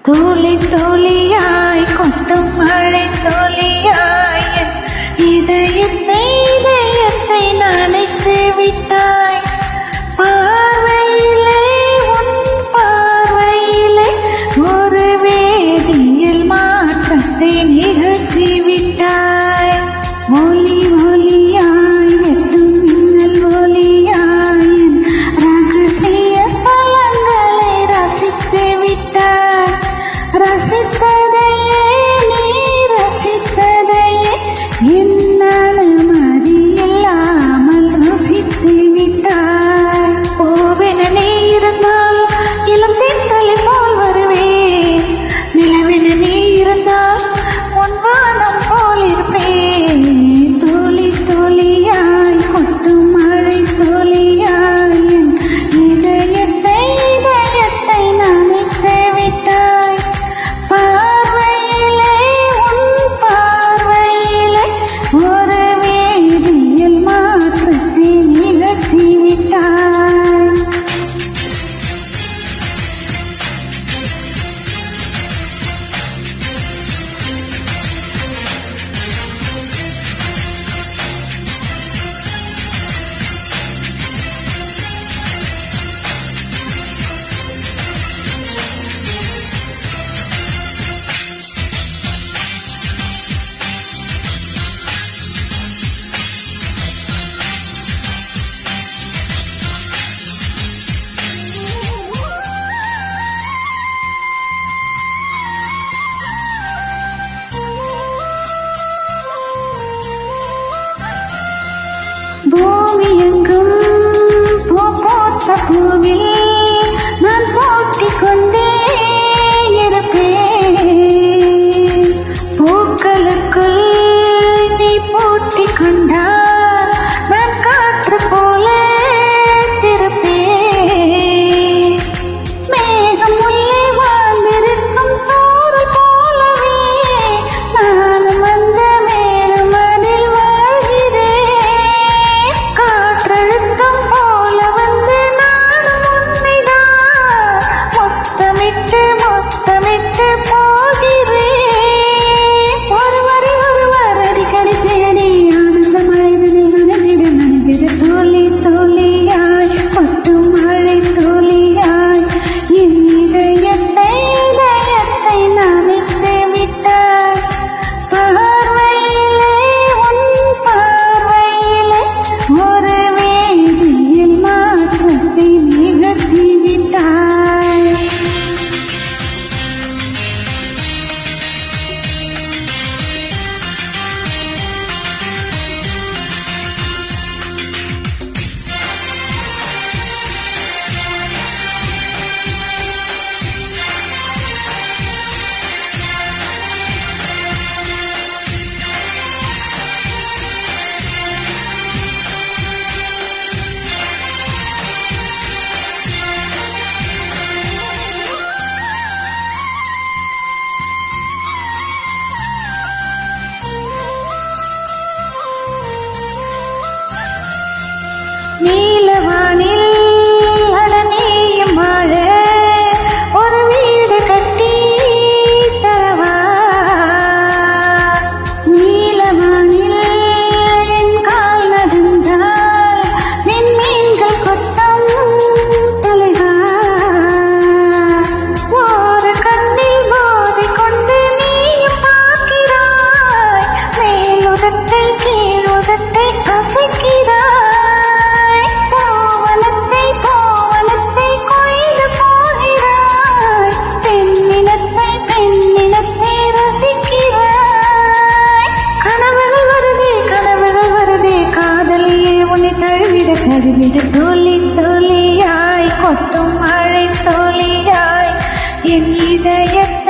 தோழி தோழியாய் கொட்டும் மழை தோழியாய் இதயத்தை இதயத்தை நனைத்து விட்டாய். பார்வையிலே உன் பார்வையிலே ஒரு வேதியியல் மாற்றத்தை நிகழ்த்தி விட்டாய். ஒளி ஒளியாய் எட்டும் மின்னல் ஒளியாய் ரகசிய ஸ்தலங்களை ரசித்து விட்டாய். ரசித்ததையே நீ ரசித்ததையே என் அனுமதி இல்லாமல் ருசித்து விட்டாய். பூவென நீ இருந்தால் இளம் தென்றலை போல் வருவேன். நிலவென நீ இருந்தால் உன் வானம் போல் இருப்பேன். தோழி தோழியாய் கொட்டும் மழை தோழியாய் இதயத்தை இதயத்தை நனைத்து விட்டாய். பார்வையிலே உன் பார்வையிலே ஒரு வேதியியல் மாற்றத்தை நிகழ்த்தி விட்டாய். பூமி எங்கும் பூ போட்ட பூவில் நான் போட்டிக் கொண்டே இருப்பேன். பூக்களுக்குள் நீ போட்டிக் கொண்டால் நான் காற்று போல திருப்பேன். மேகம் உள்ளே வாழ்ந்திருக்கும் தோறு போலவே நானும் அந்த மேலும் அதில் வாழ்கிறேன். காற்றழுத்தம் போல வந்து நானும் உன்னைதான் மொத்தமிட்டு மொத்தமிட்டு போகிறேன். ஒருவர் அடிக்கடி தேடி ஆனந்த மழைதனில் நனைந்திட நனைந்திட தோழி தோழியாய் கொட்டும் மழை தோழியாய் என் இதயத்தை இதயத்தை நனைத்து விட்டாய். பார்வையிலே உன் பார்வையிலே ஒரு வேதியியல் மாற்றத்தை நிகழ்த்தி விட்டாய். நீலவானில் அடநீயும் வாழ ஒரு வீடு கட்டி தரவா. நீலவானில் என் கால் நடந்தால் விண்மீன்கள் கொட்டம் தலைவா. ஒரு கண்ணில் போதை கொண்டு நீயும் பார்க்கிறாய். மேலுதட்டை கீழுதட்டை அசைக்கிறாய். தழுவிட தோழி தோழியாய் கொட்டும் மழை தோழியாய் என் இதயத்தை